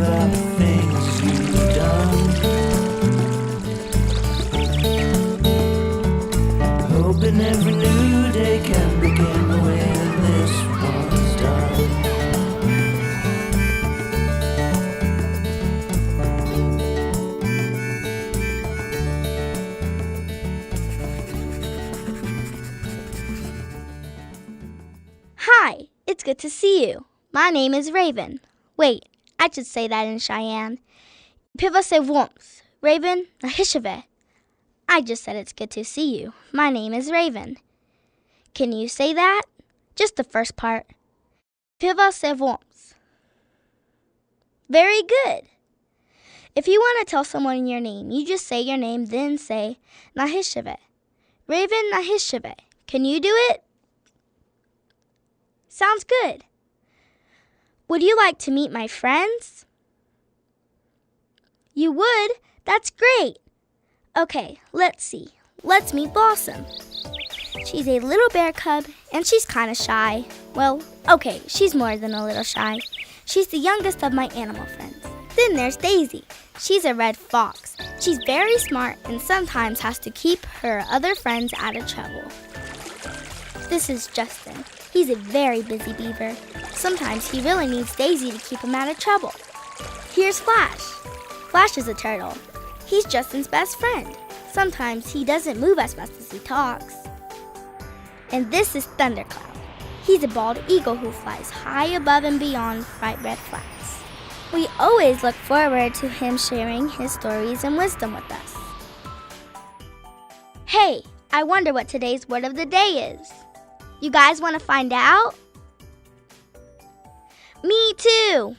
about the things you've done. Hoping every new day can begin the way that this one's done. Hi, it's good to see you. My name is Raven. Wait, I should say that in Cheyenne. Piva se wumps. Raven, néške'eehe. I just said it's good to see you. My name is Raven. Can you say that? Just the first part. Piva se wumps. Very good. If you want to tell someone your name, you just say your name, then say néške'eehe. Raven néške'eehe. Can you do it? Sounds good. Would you like to meet my friends? You would? That's great. Okay, let's see. Let's meet Blossom. She's a little bear cub, and she's kind of shy. Well, okay, she's more than a little shy. She's the youngest of my animal friends. Then there's Daisy. She's a red fox. She's very smart and sometimes has to keep her other friends out of trouble. This is Justin. He's a very busy beaver. Sometimes he really needs Daisy to keep him out of trouble. Here's Flash. Flash is a turtle. He's Justin's best friend. Sometimes he doesn't move as fast as he talks. And this is Thundercloud. He's a bald eagle who flies high above and beyond Frybread Flats. We always look forward to him sharing his stories and wisdom with us. Hey, I wonder what today's word of the day is. You guys want to find out? Me too!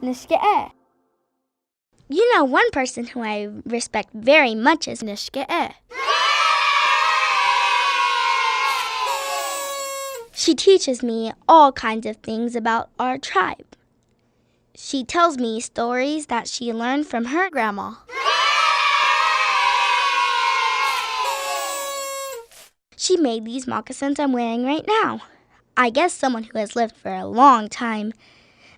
Néške'eehe. You know, one person who I respect very much is néške'eehe. She teaches me all kinds of things about our tribe. She tells me stories that she learned from her grandma. She made these moccasins I'm wearing right now. I guess someone who has lived for a long time.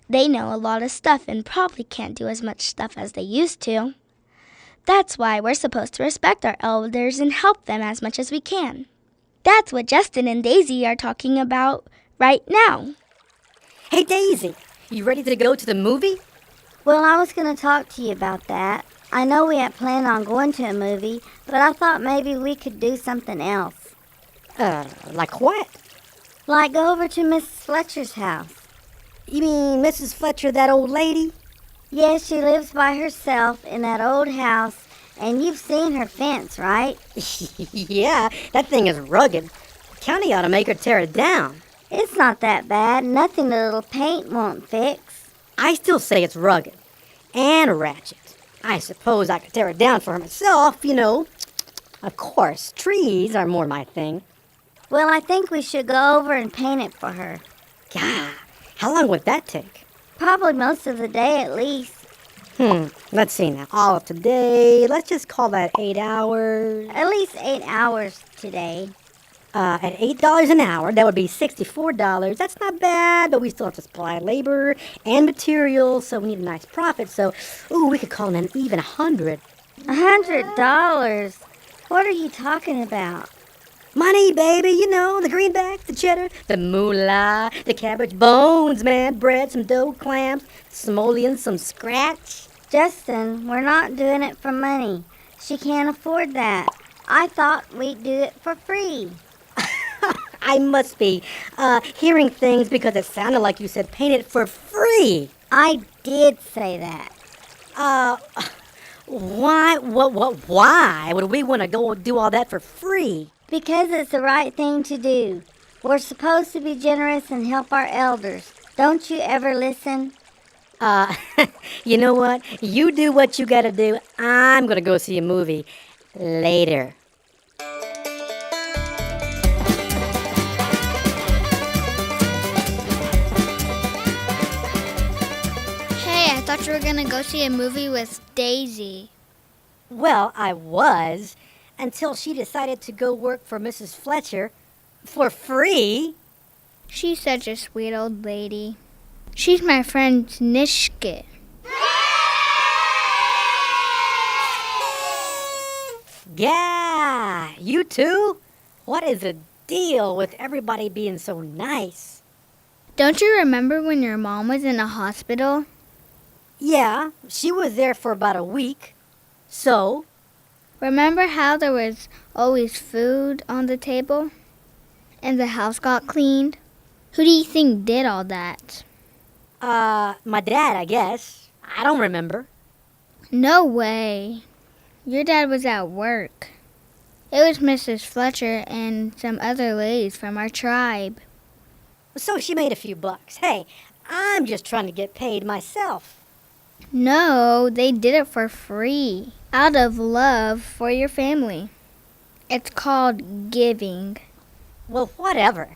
They know a lot of stuff and probably can't do as much stuff as they used to. That's why we're supposed to respect our elders and help them as much as we can. That's what Justin and Daisy are talking about right now. Hey, Daisy, you ready to go to the movie? Well, I was going to talk to you about that. I know we had planned on going to a movie, but I thought maybe we could do something else. Like what? Like go over to Mrs. Fletcher's house. You mean Mrs. Fletcher, that old lady? Yes, she lives by herself in that old house, and you've seen her fence, right? Yeah, that thing is rugged. The county ought to make her tear it down. It's not that bad. Nothing a little paint won't fix. I still say it's rugged and ratchet. I suppose I could tear it down for her myself, you know. Of course, trees are more my thing. Well, I think we should go over and paint it for her. God, how long would that take? Probably most of the day at least. Let's see now. All of today, let's just call that 8 hours. At least 8 hours today. At $8 an hour, that would be $64. That's not bad, but we still have to supply labor and materials, so we need a nice profit. So, we could call it an even 100. $100? What are you talking about? Money, baby, you know, the greenback, the cheddar, the moolah, the cabbage bones, man, bread, some dough, clams, simoleons, some scratch. Justin, we're not doing it for money. She can't afford that. I thought we'd do it for free. I must be hearing things because it sounded like you said paint it for free. I did say that. Why would we want to go do all that for free? Because it's the right thing to do. We're supposed to be generous and help our elders. Don't you ever listen? You know what? You do what you gotta do. I'm gonna go see a movie later. Hey, I thought thought you were gonna go see a movie with Daisy. Well, I was, until she decided to go work for Mrs. Fletcher for free. She's such a sweet old lady. She's my friend Néške'eehe. Yeah, you too? What is the deal with everybody being so nice? Don't you remember when your mom was in a hospital? Yeah, she was there for about a week. So? Remember how there was always food on the table? And the house got cleaned? Who do you think did all that? My dad, I guess. I don't remember. No way. Your dad was at work. It was Mrs. Fletcher and some other ladies from our tribe. So she made a few bucks. Hey, I'm just trying to get paid myself. No, they did it for free, out of love for your family. It's called giving. Well, whatever.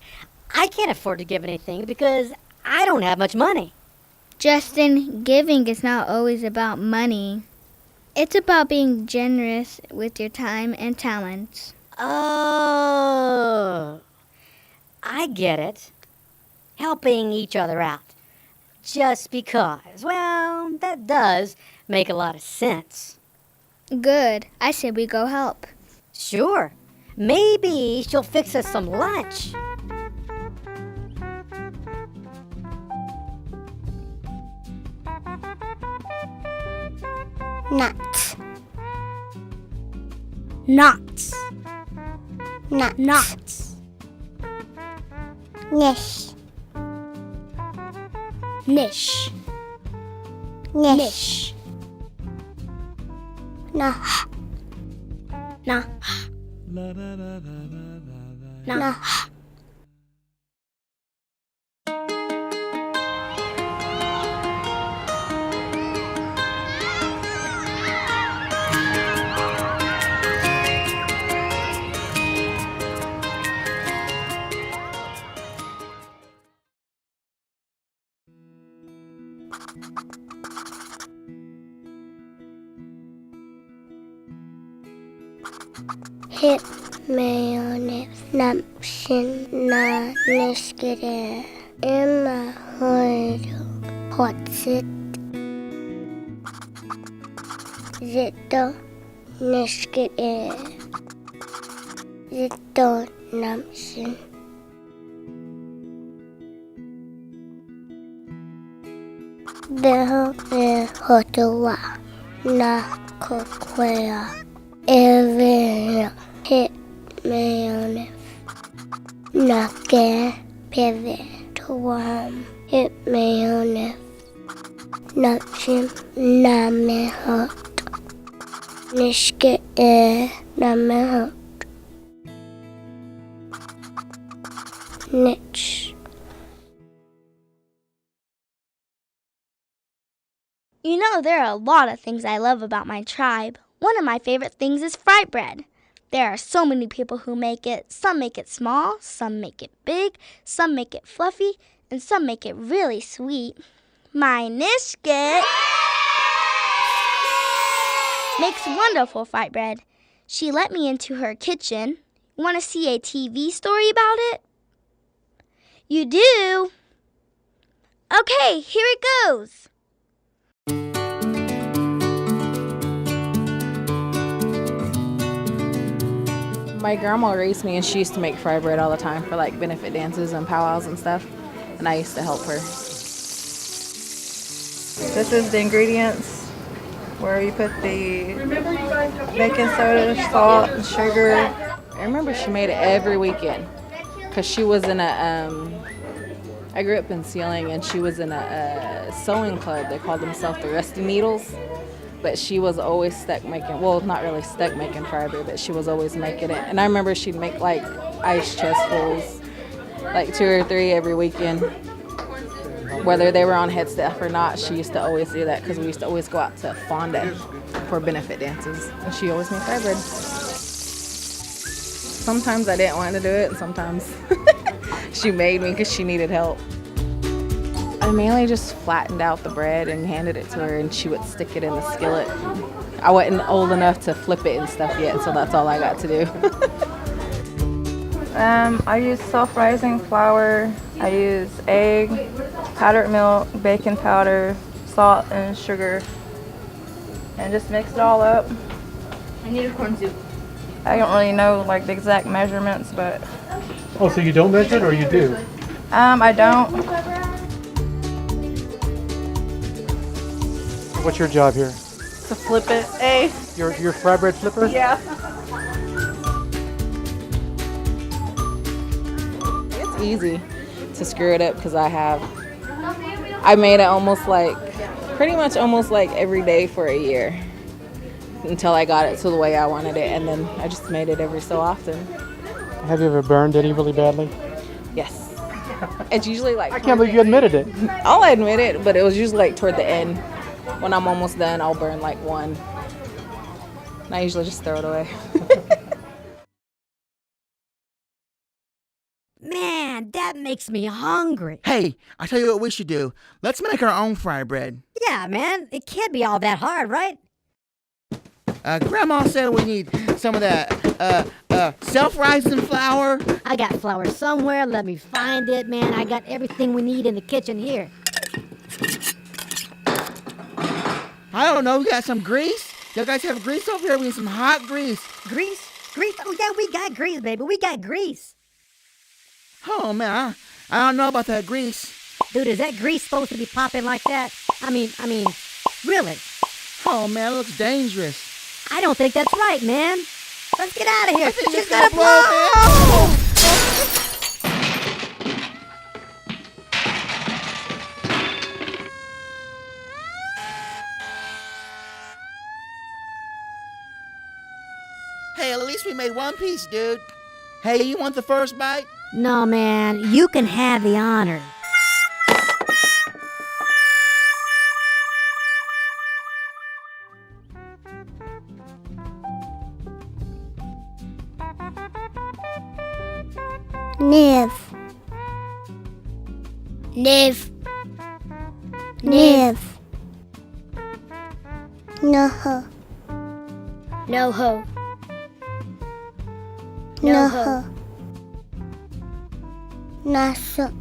I can't afford to give anything because I don't have much money. Justin, giving is not always about money. It's about being generous with your time and talents. Oh, I get it. Helping each other out. Just because. Well, that does make a lot of sense. Good. I said we go help. Sure. Maybe she'll fix us some lunch. Nuts. Knots. Nuts. Knots. Nish. Nish. Nish. Nah. Nah. Nah. Nah. Hit me on it, napkin, na néške'eehe. In my heart, what's it? Zitto, néške'eehe. Zitto, napkin. Beho hotowa, na kokwea. Every hit me on it. Nake pivot to warm. Hit me on it. Napshim name hot. Néške'eehe name hot. Nitch. You know, there are a lot of things I love about my tribe. One of my favorite things is Frybread. There are so many people who make it. Some make it small, some make it big, some make it fluffy, and some make it really sweet. My néške'eehe makes wonderful Frybread. She let me into her kitchen. Want to see a TV story about it? You do? Okay, here it goes. My grandma raised me and she used to make fry bread all the time for like benefit dances and powwows and stuff. And I used to help her. This is the ingredients where you put the baking soda, salt, and sugar. I remember she made it every weekend because she was in I grew up in Sealing and she was in a sewing club. They called themselves the Rusty Needles. But she was always stuck making, well, not really stuck making fry bread, but she was always making it. And I remember she'd make like ice chestfuls, like 2 or 3 every weekend. Whether they were on head staff or not, she used to always do that because we used to always go out to Fonda for benefit dances. And she always made fry bread. Sometimes I didn't want to do it, and sometimes she made me because she needed help. I I mainly just flattened out the bread and handed it to her, and she would stick it in the skillet. I wasn't old enough to flip it and stuff yet, so that's all I got to do. I use self-rising flour. I use egg, powdered milk, baking powder, salt, and sugar. And just mix it all up. I need a corn soup. I don't really know like the exact measurements, but Oh, so you don't measure it or you do? I don't. What's your job here? To flip it. Hey. You're Frybread flipper? Yeah. It's easy to screw it up because I made it pretty much almost like every day for a year until I got it to the way I wanted it, and then I just made it every so often. Have you ever burned any really badly? Yes. It's usually like... I can't believe you admitted it. I'll admit it, but it was usually like toward the end. When I'm almost done, I'll burn like one. And I usually just throw it away. Man, that makes me hungry. Hey, I tell you what we should do. Let's make our own fry bread. Yeah, man, it can't be all that hard, right? Grandma said we need some of that self-rising flour. I got flour somewhere. Let me find it, man. I got everything we need in the kitchen here. I don't know, we got some grease? Y'all guys have grease over here? We need some hot grease. Grease? Grease? Oh, yeah, we got grease, baby. We got grease. Oh, man, I don't know about that grease. Dude, is that grease supposed to be popping like that? I mean, really? Oh, man, it looks dangerous. I don't think that's right, man. Let's get out of here. I think She's it's gonna gonna blow. blow! Hey, at least we made one piece, dude. Hey, you want the first bite? No, man, you can have the honor. Niv. Niv. Niv. No. No ho. No. Naso.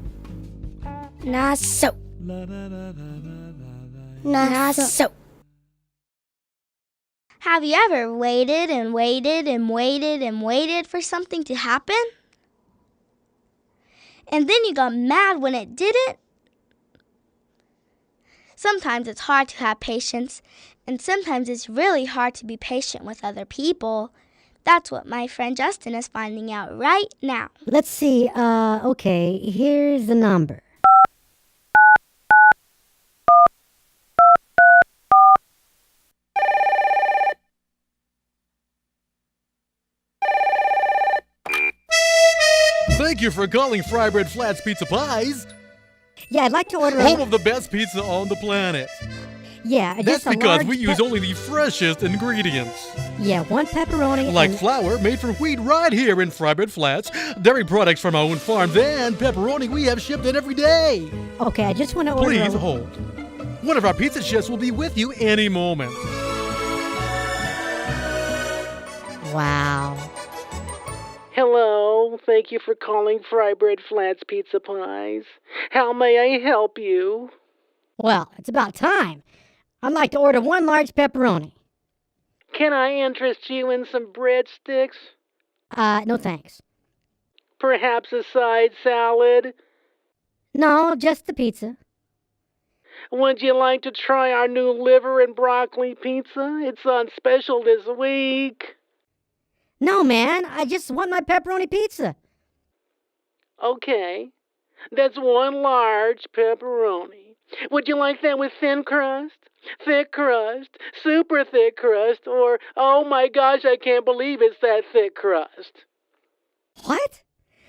Naso. Naso. Have you ever waited and waited and waited and waited for something to happen? And then you got mad when it didn't? Sometimes it's hard to have patience, and sometimes it's really hard to be patient with other people. That's what my friend Justin is finding out right now. Let's see, okay, here's the number. Thank you for calling Frybread Flats Pizza Pies, Yeah, I'd like to order home of the best pizza on the planet. Yeah, That's just a because large we use only the freshest ingredients. Yeah, one pepperoni Like and... flour made from wheat right here in Frybread Flats, dairy products from our own farms, and pepperoni we have shipped in every day. Okay, I just want to order... Please hold. One of our pizza chefs will be with you any moment. Wow. Hello, thank you for calling Frybread Flats Pizza Pies. How may I help you? Well, it's about time. I'd like to order one large pepperoni. Can I interest you in some breadsticks? No thanks. Perhaps a side salad? No, just the pizza. Would you like to try our new liver and broccoli pizza? It's on special this week. No, man, I just want my pepperoni pizza. Okay, that's one large pepperoni. Would you like that with thin crust, thick crust, super thick crust, or, oh my gosh, I can't believe it's that thick crust? What?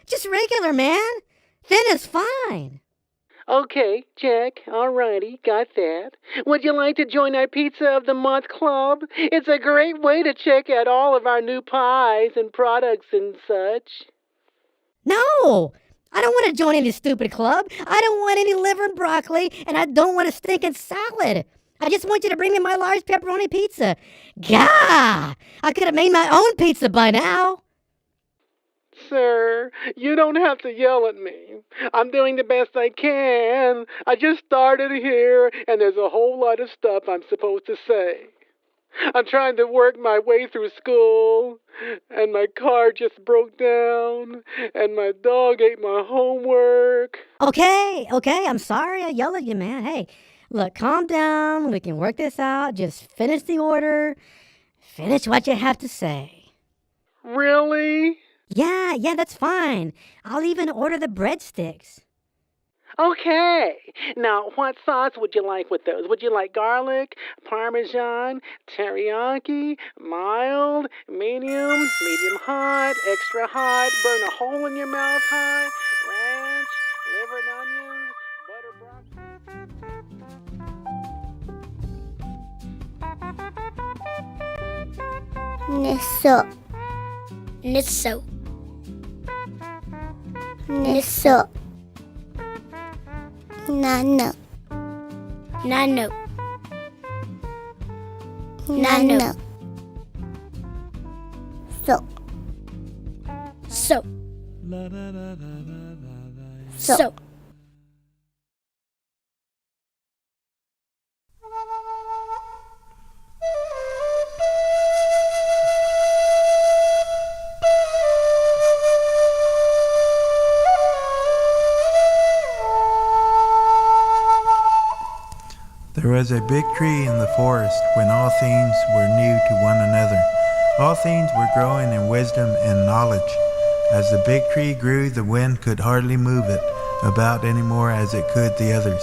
Just regular, man. Thin is fine. Okay, check. Alrighty, got that. Would you like to join our Pizza of the Month Club? It's a great way to check out all of our new pies and products and such. No, I don't want to join any stupid club. I don't want any liver and broccoli, and I don't want a stinking salad. I just want you to bring me my large pepperoni pizza. Gah! I could have made my own pizza by now. Sir, you don't have to yell at me. I'm doing the best I can. I just started here, and there's a whole lot of stuff I'm supposed to say. I'm trying to work my way through school, and my car just broke down, and my dog ate my homework. Okay, I'm sorry I yelled at you, man. Hey, look, calm down. We can work this out. Just finish the order. Finish what you have to say. Really? Yeah, that's fine. I'll even order the breadsticks. Okay. Now, what sauce would you like with those? Would you like garlic, parmesan, teriyaki, mild, medium hot, extra hot, burn a hole in your mouth hot, ranch, liver and onions, butter Nisso. Nano. So. There was a big tree in the forest when all things were new to one another. All things were growing in wisdom and knowledge. As the big tree grew, the wind could hardly move it about any more as it could the others.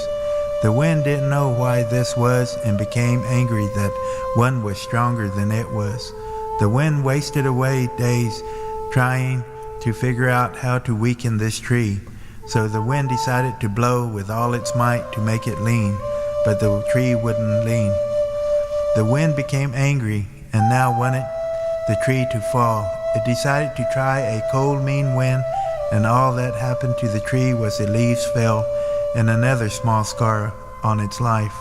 The wind didn't know why this was and became angry that one was stronger than it was. The wind wasted away days trying to figure out how to weaken this tree. So the wind decided to blow with all its might to make it lean, but the tree wouldn't lean. The wind became angry and now wanted the tree to fall. It decided to try a cold, mean wind, and all that happened to the tree was the leaves fell and another small scar on its life.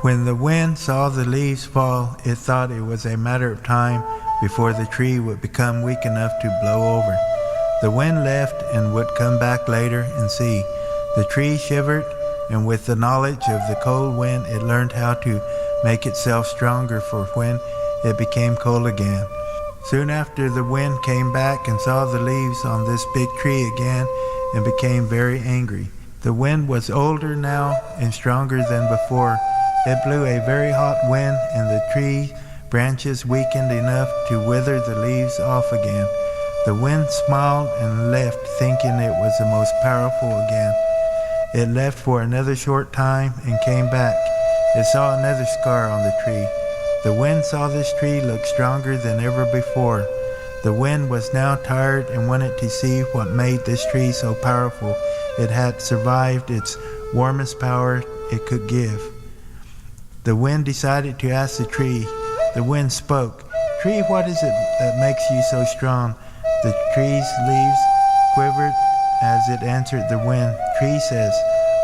When the wind saw the leaves fall, it thought it was a matter of time before the tree would become weak enough to blow over. The wind left and would come back later and see. The tree shivered, and with the knowledge of the cold wind, it learned how to make itself stronger for when it became cold again. Soon after, the wind came back and saw the leaves on this big tree again and became very angry. The wind was older now and stronger than before. It blew a very hot wind, and the tree branches weakened enough to wither the leaves off again. The wind smiled and left, thinking it was the most powerful again. It left for another short time and came back. It saw another scar on the tree. The wind saw this tree look stronger than ever before. The wind was now tired and wanted to see what made this tree so powerful. It had survived its warmest power it could give. The wind decided to ask the tree. The wind spoke. "Tree, what is it that makes you so strong?" The tree's leaves quivered as it answered the wind. Tree says,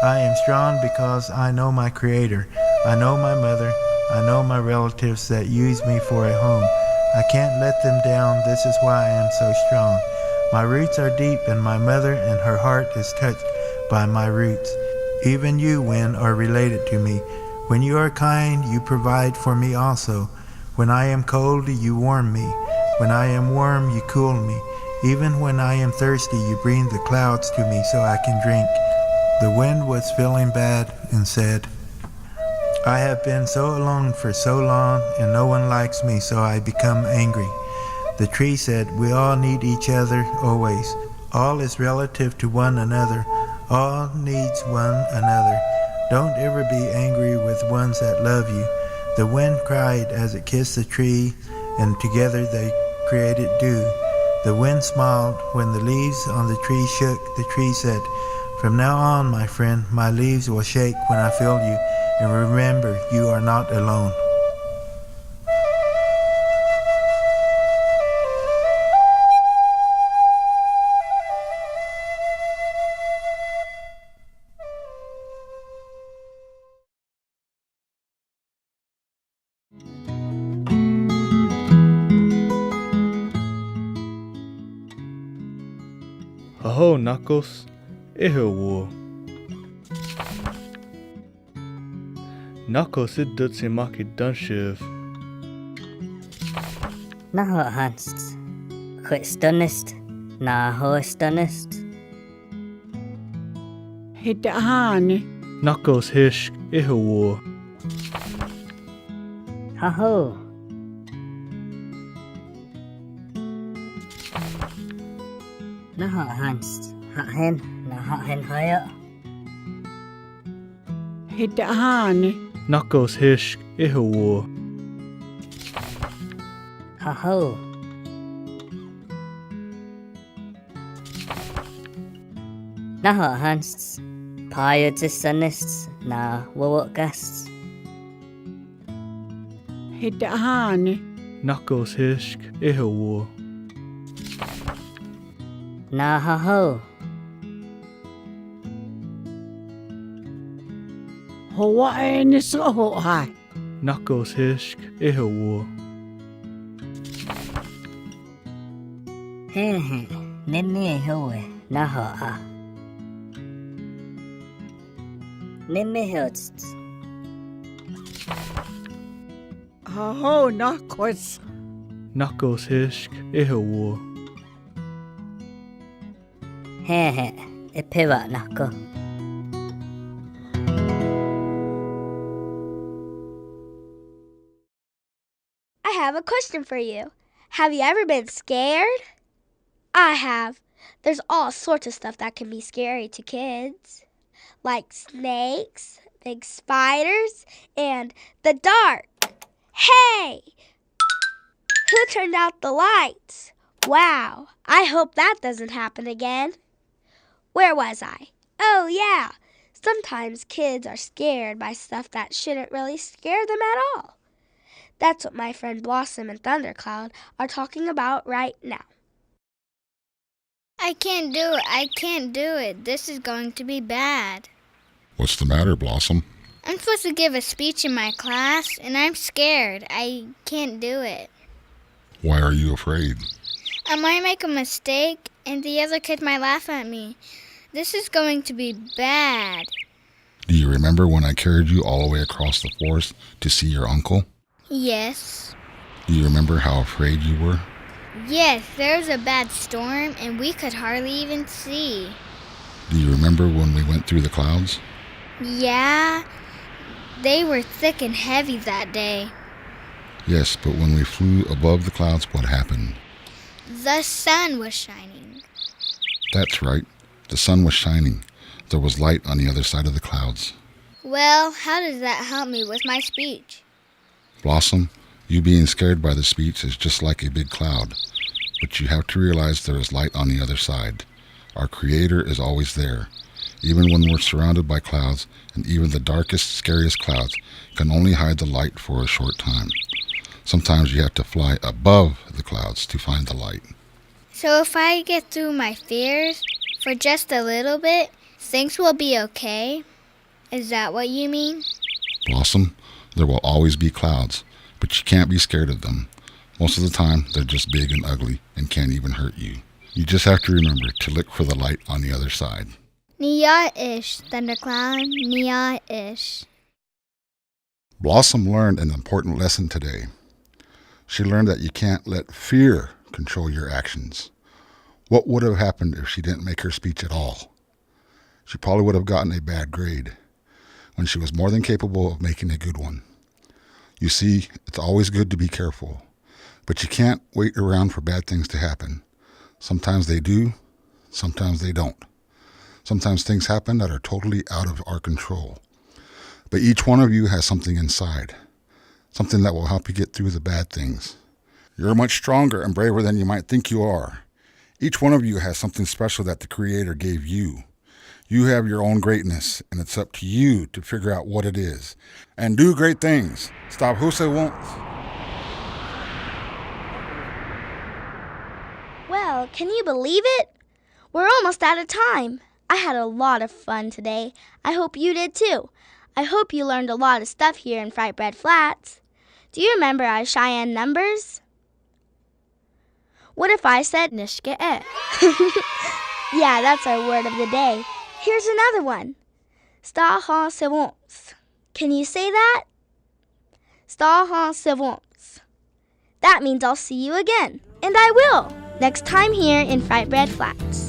"I am strong because I know my Creator. I know my mother. I know my relatives that use me for a home. I can't let them down. This is why I am so strong. My roots are deep, and my mother and her heart is touched by my roots. Even you, wind, are related to me. When you are kind, you provide for me also. When I am cold, you warm me. When I am warm, you cool me. Even when I am thirsty, you bring the clouds to me so I can drink." The wind was feeling bad and said, "I have been so alone for so long, and no one likes me, so I become angry." The tree said, "We all need each other always. All is relative to one another. All needs one another. Don't ever be angry with ones that love you." The wind cried as it kissed the tree, and together they created dew. The wind smiled when the leaves on the tree shook. The tree said, "From now on, my friend, my leaves will shake when I feel you, and remember, you are not alone." Haho néške'eehe wo. Knuckles it dutsi maki dunshiv. Naho hanst. Chut stunnist. Na ho stunnist. Hitahani. Knuckles néške'eehe wo. Haho. Naho hanst. Hahen. Na hahen haya. Hitahani. Knuckles néške'eehe wo. Haho. Naho hanst. Payuds sunnists. Na wawak gasts. Hitahani. Knuckles néške'eehe wo. Na haho. Hoa nisoho hai. Knuckles néške'eehe wo. Hehe. Nimmi hoe. Naho a. Nimmi hildst. Haho nakos. Knuckles néške'eehe wo. Hehe. Ipiva nako. I have a question for you. Have you ever been scared? I have. There's all sorts of stuff that can be scary to kids, like snakes, big spiders, and the dark. Hey! Who turned out the lights? Wow, I hope that doesn't happen again. Where was I? Oh, yeah. Sometimes kids are scared by stuff that shouldn't really scare them at all. That's what my friend Blossom and Thundercloud are talking about right now. I can't do it. I can't do it. This is going to be bad. What's the matter, Blossom? I'm supposed to give a speech in my class, and I'm scared. I can't do it. Why are you afraid? I might make a mistake, and the other kids might laugh at me. This is going to be bad. Do you remember when I carried you all the way across the forest to see your uncle? Yes. Do you remember how afraid you were? Yes, there was a bad storm, and we could hardly even see. Do you remember when we went through the clouds? Yeah, they were thick and heavy that day. Yes, but when we flew above the clouds, what happened? The sun was shining. That's right. The sun was shining. There was light on the other side of the clouds. Well, how does that help me with my speech? Blossom, you being scared by the speech is just like a big cloud. But you have to realize there is light on the other side. Our Creator is always there. Even when we're surrounded by clouds, and even the darkest, scariest clouds can only hide the light for a short time. Sometimes you have to fly above the clouds to find the light. So if I get through my fears for just a little bit, things will be okay? Is that what you mean? Blossom, there will always be clouds, but you can't be scared of them. Most of the time, they're just big and ugly and can't even hurt you. You just have to remember to look for the light on the other side. Nia-ish, Thundercloud, Nia-ish. Blossom learned an important lesson today. She learned that you can't let fear control your actions. What would have happened if she didn't make her speech at all? She probably would have gotten a bad grade when she was more than capable of making a good one. You see, it's always good to be careful, but you can't wait around for bad things to happen. Sometimes they do, sometimes they don't. Sometimes things happen that are totally out of our control. But each one of you has something inside, something that will help you get through the bad things. You're much stronger and braver than you might think you are. Each one of you has something special that the Creator gave you. You have your own greatness, and it's up to you to figure out what it is. And do great things. Stop who say won't. Well, can you believe it? We're almost out of time. I had a lot of fun today. I hope you did too. I hope you learned a lot of stuff here in Frybread Flats. Do you remember our Cheyenne numbers? What if I said néške'eehe? Yeah, that's our word of the day. Here's another one. Staha sevons. Can you say that? Staha sevons. That means I'll see you again. And I will. Next time here in Frybread Flats.